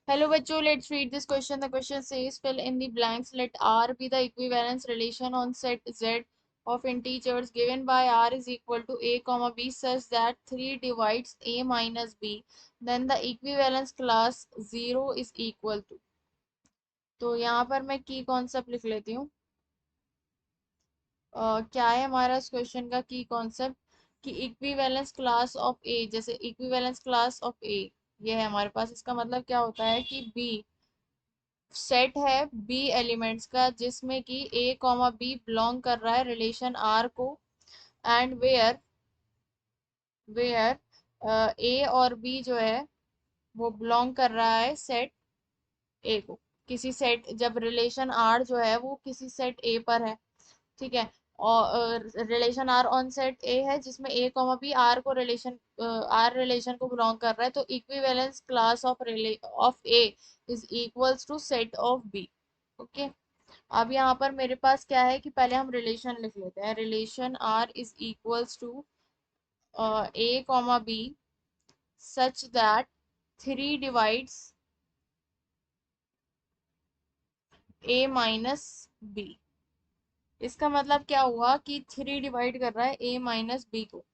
Hello बच्चों, let's read this question. The question says fill in the blanks. Let R be the equivalence relation on set Z of integers given by R is equal to A comma B such that 3 divides A minus B. Then the equivalence class 0 is equal to. तो यहाँ पर मैं की concept लिख लेती हूँ। क्या है हमारा इस क्वेश्चन का की कॉन्सेप्ट कि इक्विवेलेंस क्लास ऑफ ए, जैसे इक्विवेलेंस क्लास ऑफ ए ये है हमारे पास। इसका मतलब क्या होता है कि बी सेट है बी एलिमेंट्स का जिसमें कि ए कॉमा बी बिलोंग कर रहा है रिलेशन आर को, एंड वेयर वेयर ए और बी जो है वो बिलोंग कर रहा है सेट ए को। किसी सेट, जब रिलेशन आर जो है वो किसी सेट ए पर है, ठीक है, और relation R on set A है जिसमें ए कॉमा बी आर को रिलेशन को बिलोंग कर रहा है, तो equivalence class of A is equals to set of B. Okay, अब यहाँ पर मेरे पास क्या है कि पहले हम रिलेशन लिख लेते हैं। Relation R is equals to A comma B such that 3 divides A minus B. इसका मतलब क्या हुआ कि 3 डिवाइड कर रहा है ए माइनस बी को।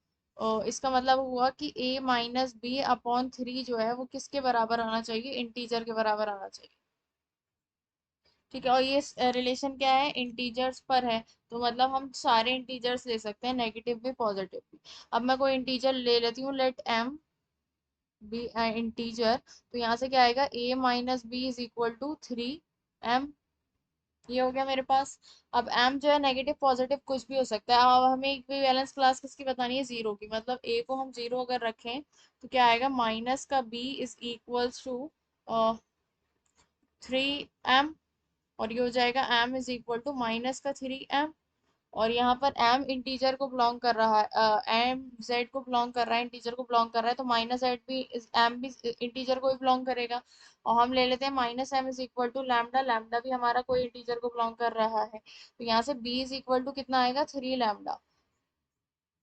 इसका मतलब हुआ कि ए माइनस बी अपॉन 3 जो है वो किसके बराबर आना चाहिए, इंटीजर के बराबर आना चाहिए। ठीक है, और ये रिलेशन क्या है, इंटीजर्स पर है। तो मतलब हम सारे इंटीजर्स ले सकते हैं, नेगेटिव भी पॉजिटिव भी। अब मैं कोई इंटीजर ले लेती हूँ, लेट एम बी इंटीजर। तो यहाँ से क्या आएगा, A minus B is equal to 3m। ये हो गया मेरे पास। अब m जो है नेगेटिव पॉजिटिव कुछ भी हो सकता है। अब हमें इक्विवेलेंस क्लास किसकी बतानी है, जीरो की। मतलब a को हम जीरो अगर रखें तो क्या आएगा, माइनस का b is equals to 3m। और ये हो जाएगा m is equal to minus का 3m। और यहाँ पर m इंटीजर को बिलोंग कर रहा है, m z को बिलोंग कर रहा है, इंटीजर को बिलोंग कर रहा है, तो माइनस z भी m भी इंटीजर को भी बिलोंग करेगा। और हम ले लेते हैं minus m is equal to lambda. Lambda भी हमारा कोई इंटीजर को बिलोंग कर रहा है, तो यहाँ से b इज इक्वल टू कितना आएगा, 3 लैम्डा।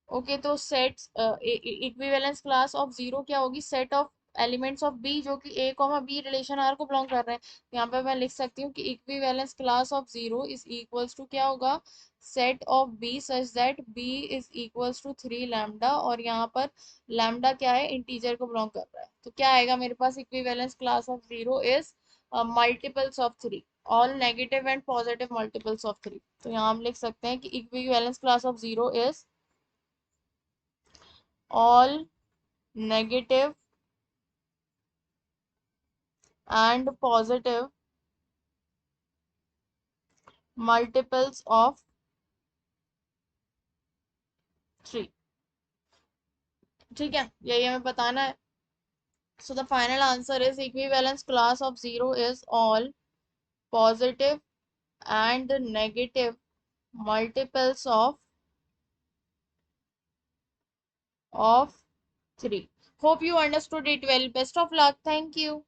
ओके, तो sets equivalence class of zero क्या होगी, set of elements of B जो कि A comma B relation R को बिलोंग कर रहे हैं। तो यहाँ पे मैं लिख सकती हूँ कि equivalence class of zero is equals to क्या होगा, set of B such that B is equals to 3 lambda. और यहाँ पर लैम्डा क्या है, इंटीजर को बिलोंग कर रहा है। तो क्या आएगा मेरे पास, equivalence class of zero is multiples of 3, all negative and positive multiples of 3। तो यहाँ हम लिख सकते हैं कि equivalence class of zero is all negative and positive multiples of 3। ठीक है, यही हमें बताना है। So the final answer is equivalence class of zero is all positive and negative multiples of 3. Hope you understood it well. Best of luck. Thank you.